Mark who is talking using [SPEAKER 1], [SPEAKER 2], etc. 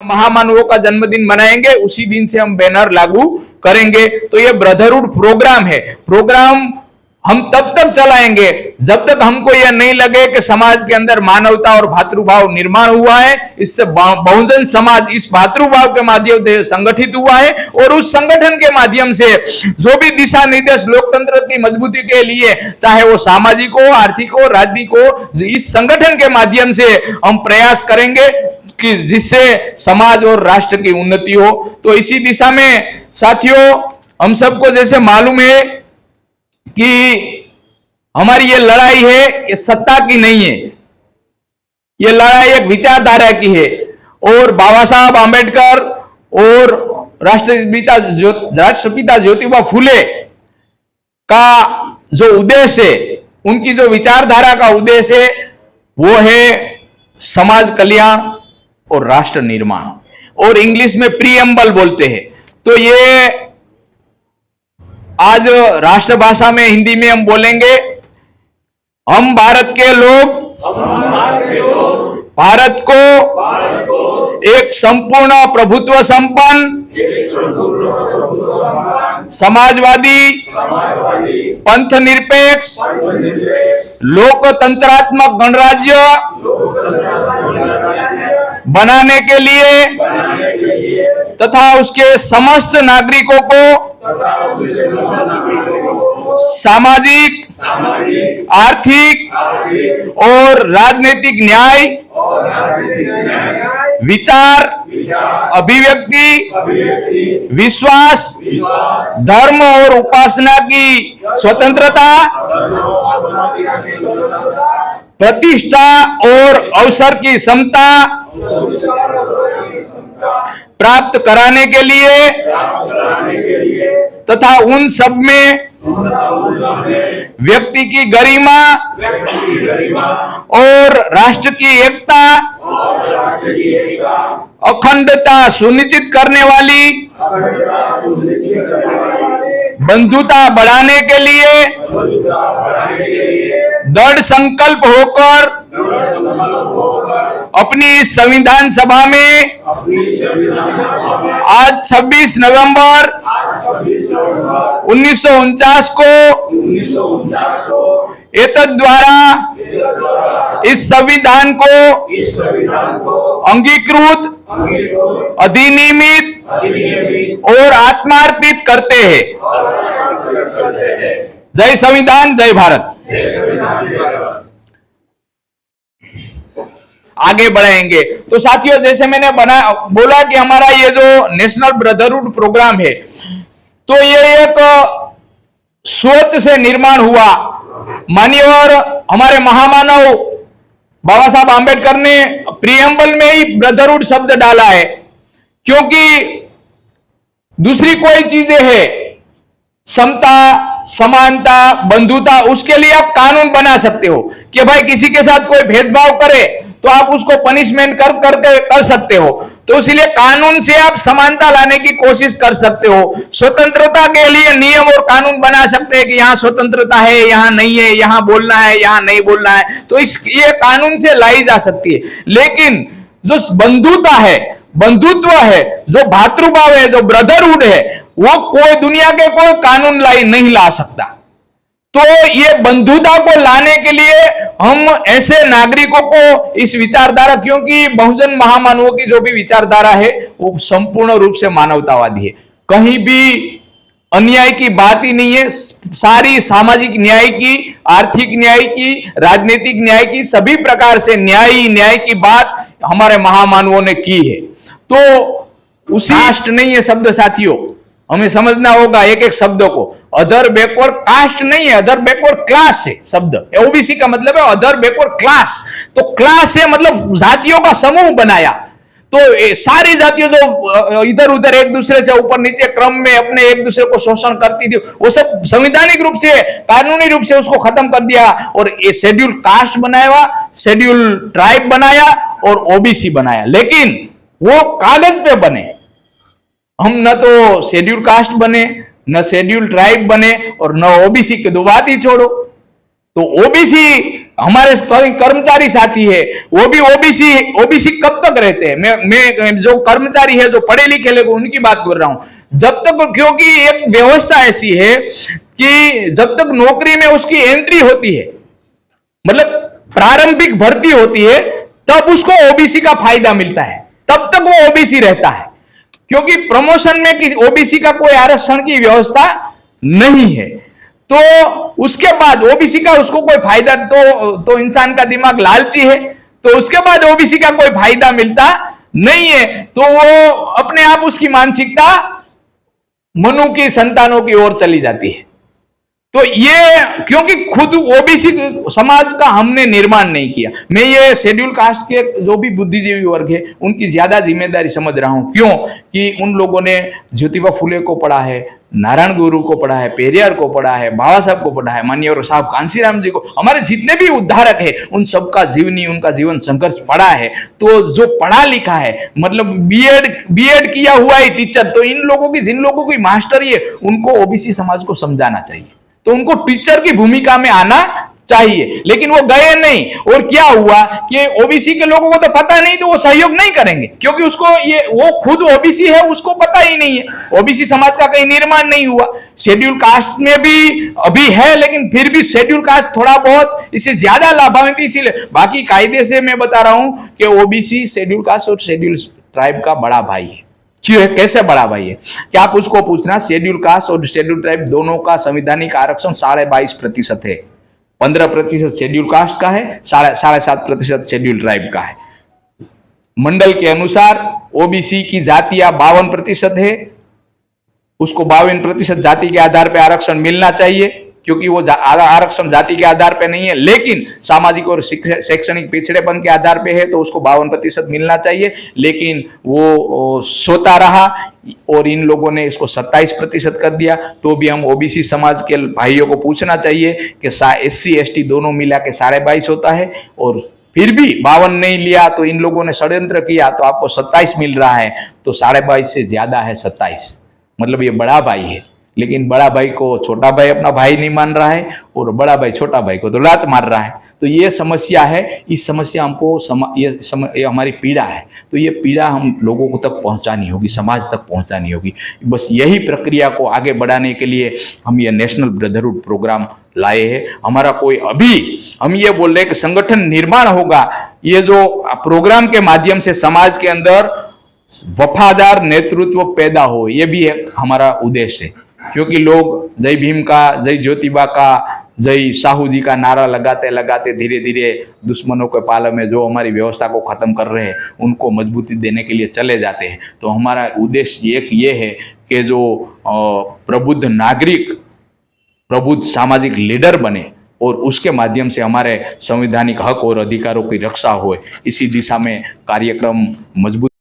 [SPEAKER 1] महामानवों का जन्मदिन मनाएंगे, उसी दिन से हम बैनर लागू करेंगे। तो ये ब्रदरहुड प्रोग्राम है। प्रोग्राम हम तब तक चलाएंगे जब तक हमको यह नहीं लगे कि समाज के अंदर मानवता और भातृभाव निर्माण हुआ है। इससे बहुजन समाज इस भातृभाव के माध्यम से संगठित हुआ है और उस संगठन के माध्यम से जो भी दिशा निर्देश लोकतंत्र की मजबूती के लिए, चाहे वो सामाजिक हो, आर्थिक हो, राजनीतिक हो, इस संगठन के माध्यम से हम प्रयास करेंगे कि जिससे समाज और राष्ट्र की उन्नति हो। तो इसी दिशा में साथियों, हम सबको जैसे मालूम है कि हमारी ये लड़ाई है, ये सत्ता की नहीं है, ये लड़ाई एक विचारधारा की है। और बाबा साहब आंबेडकर और राष्ट्रपिता ज्योतिबा फुले का जो उद्देश्य है, उनकी जो विचारधारा का उद्देश्य है, वो है समाज कल्याण और राष्ट्र निर्माण, और इंग्लिश में प्रीएम्बल बोलते हैं। तो ये आज राष्ट्रभाषा में, हिंदी में हम बोलेंगे, हम भारत के लोग भारत को एक संपूर्ण प्रभुत्व संपन्न समाजवादी, पंथ निरपेक्ष, लोकतंत्रात्मक गणराज्य बनाने के लिए तथा उसके समस्त नागरिकों को सामाजिक, आर्थिक और राजनीतिक न्याय, विचार, अभिव्यक्ति, विश्वास, धर्म और उपासना की स्वतंत्रता, प्रतिष्ठा और अवसर की समता प्राप्त कराने के लिए तथा उन सब में व्यक्ति की गरिमा और राष्ट्र की एकता, अखंडता सुनिश्चित करने वाली बंधुता बढ़ाने के लिए दृढ़ संकल्प होकर अपनी संविधान सभा में आज 26 नवंबर 1949 को एतद द्वारा इस संविधान को अंगीकृत, अधिनियमित और आत्मार्पित करते हैं। जय संविधान, जय भारत। आगे बढ़ाएंगे। तो साथियों, जैसे मैंने बोला कि हमारा ये जो नेशनल ब्रदरहुड प्रोग्राम है, तो ये एक सोच से निर्माण हुआ। मानिए, और हमारे महामानव बाबा साहब आंबेडकर ने प्रीएम्बल में ही ब्रदरहुड शब्द डाला है, क्योंकि दूसरी कोई चीजें है, समता, समानता, बंधुता, उसके लिए आप कानून बना सकते हो कि भाई किसी के साथ कोई भेदभाव करे तो आप उसको पनिशमेंट कर सकते हो। तो इसलिए कानून से आप समानता लाने की कोशिश कर सकते हो। स्वतंत्रता के लिए नियम और कानून बना सकते हैं कि यहाँ स्वतंत्रता है, यहाँ नहीं है, यहाँ बोलना है, यहाँ नहीं बोलना है, तो ये कानून से लाई जा सकती है। लेकिन जो बंधुता है, बंधुत्व है, जो भातृभाव है, जो ब्रदरहुड है, वो कोई दुनिया के कोई कानून नहीं ला सकता। तो ये बंधुता को लाने के लिए हम ऐसे नागरिकों को इस विचारधारा, क्योंकि बहुजन महामानवों की जो भी विचारधारा है वो संपूर्ण रूप से मानवतावादी है, कहीं भी अन्याय की बात ही नहीं है। सारी सामाजिक न्याय की, आर्थिक न्याय की, राजनीतिक न्याय की, सभी प्रकार से न्याय की बात हमारे महामानवों ने की है। तो उसी कास्ट नहीं है शब्द साथियों, हमें समझना होगा एक एक शब्द को। अदर बैकवर्ड कास्ट नहीं है, अदर बैकवर्ड क्लास है शब्द। ओबीसी का मतलब है अदर बैकवर्ड क्लास। तो क्लास है मतलब जातियों का समूह बनाया। तो सारी जातियों जो इधर उधर एक दूसरे से ऊपर नीचे क्रम में अपने एक दूसरे को शोषण करती थी, वो सब संवैधानिक रूप से, कानूनी रूप से उसको खत्म कर दिया और ये शेड्यूल कास्ट बनाया, शेड्यूल ट्राइब बनाया और ओबीसी बनाया। लेकिन वो कागज पे बने, हम न तो शेड्यूल कास्ट बने, न शेड्यूल ट्राइब बने और न ओबीसी की, दो बात ही छोड़ो। तो ओबीसी हमारे कर्मचारी साथी है वो भी ओबीसी ओबीसी कब तक रहते हैं? मैं जो कर्मचारी है जो पढ़े लिखे लोग उनकी बात कर रहा हूं। जब तक, क्योंकि एक व्यवस्था ऐसी है कि जब तक नौकरी में उसकी एंट्री होती है, मतलब प्रारंभिक भर्ती होती है, तब उसको ओबीसी का फायदा मिलता है, तब तक वो ओबीसी रहता है। क्योंकि प्रमोशन में ओबीसी का कोई आरक्षण की व्यवस्था नहीं है। तो उसके बाद ओबीसी का उसको कोई फायदा, तो इंसान का दिमाग लालची है, तो उसके बाद ओबीसी का कोई फायदा मिलता नहीं है। तो वो अपने आप उसकी मानसिकता मनु की संतानों की ओर चली जाती है। तो ये क्योंकि खुद ओबीसी समाज का हमने निर्माण नहीं किया। मैं ये शेड्यूल कास्ट के जो भी बुद्धिजीवी वर्ग है उनकी ज्यादा जिम्मेदारी समझ रहा हूं। क्यों कि उन लोगों ने ज्योतिबा फुले को पढ़ा है, नारायण गुरु को पढ़ा है, पेरियार को पढ़ा है, बाबा साहब को पढ़ा है, माननीय साहब कांसीराम जी को, हमारे जितने भी उद्धारक है उन सबका जीवनी, उनका जीवन संघर्ष पढ़ा है। तो जो पढ़ा लिखा है, मतलब बीएड किया हुआ है टीचर, तो इन लोगों की, जिन लोगों की मास्टरी है, उनको ओबीसी समाज को समझाना चाहिए, तो उनको टीचर की भूमिका में आना चाहिए। लेकिन वो गए नहीं, और क्या हुआ कि ओबीसी के लोगों को तो पता नहीं, तो वो सहयोग नहीं करेंगे, क्योंकि उसको ये, वो खुद ओबीसी है, उसको पता ही नहीं है। ओबीसी समाज का कहीं निर्माण नहीं हुआ। शेड्यूल कास्ट में भी अभी है, लेकिन फिर भी शेड्यूल कास्ट थोड़ा बहुत इससे ज्यादा लाभान्वित, इसीलिए बाकी कायदे से मैं बता रहा हूं कि ओबीसी शेड्यूल कास्ट और शेड्यूल ट्राइब का बड़ा भाई है। क्यों है, कैसे बड़ा भाई है? क्या आप उसको पूछना, शेड्यूल कास्ट और शेड्यूल ट्राइब दोनों का संवैधानिक आरक्षण 22.5% है। 15% शेड्यूल कास्ट का है, 7.5% शेड्यूल ट्राइब का है। मंडल के अनुसार ओबीसी की जातियां 52% है, उसको 52% जाति के आधार पर आरक्षण मिलना चाहिए, क्योंकि वो आरक्षण जाति के आधार पे नहीं है, लेकिन सामाजिक और शैक्षणिक पिछड़ेपन के आधार पे है, तो उसको 52% मिलना चाहिए। लेकिन वो सोता रहा और इन लोगों ने इसको 27% कर दिया। तो भी हम ओबीसी समाज के भाइयों को पूछना चाहिए कि SC ST दोनों मिला के 22.5 होता है, और फिर भी 52 नहीं लिया, तो इन लोगों ने षड्यंत्र किया, तो आपको 27 मिल रहा है। तो 22.5 से ज्यादा है 27, मतलब ये बड़ा भाई है। लेकिन बड़ा भाई को छोटा भाई अपना भाई नहीं मान रहा है, और बड़ा भाई छोटा भाई को तो लात मार रहा है। तो ये समस्या है, इस समस्या हमको ये हमारी पीड़ा है। तो ये पीड़ा हम लोगों को तक पहुंचानी होगी, समाज तक पहुंचानी होगी। बस यही प्रक्रिया को आगे बढ़ाने के लिए हम ये नेशनल ब्रदरहुड प्रोग्राम लाए हैं। हमारा कोई, अभी हम ये बोल रहे हैं कि संगठन निर्माण होगा, ये जो प्रोग्राम के माध्यम से समाज के अंदर वफादार नेतृत्व पैदा हो, ये भी हमारा उद्देश्य है। क्योंकि लोग जय भीम का, जय ज्योतिबा का, जय साहू जी का नारा लगाते लगाते धीरे धीरे दुश्मनों के पाले में जो हमारी व्यवस्था को खत्म कर रहे हैं उनको मजबूती देने के लिए चले जाते हैं। तो हमारा उद्देश्य एक ये है कि जो प्रबुद्ध नागरिक, प्रबुद्ध सामाजिक लीडर बने, और उसके माध्यम से हमारे संवैधानिक हक और अधिकारों की रक्षा हो, इसी दिशा में कार्यक्रम मजबूत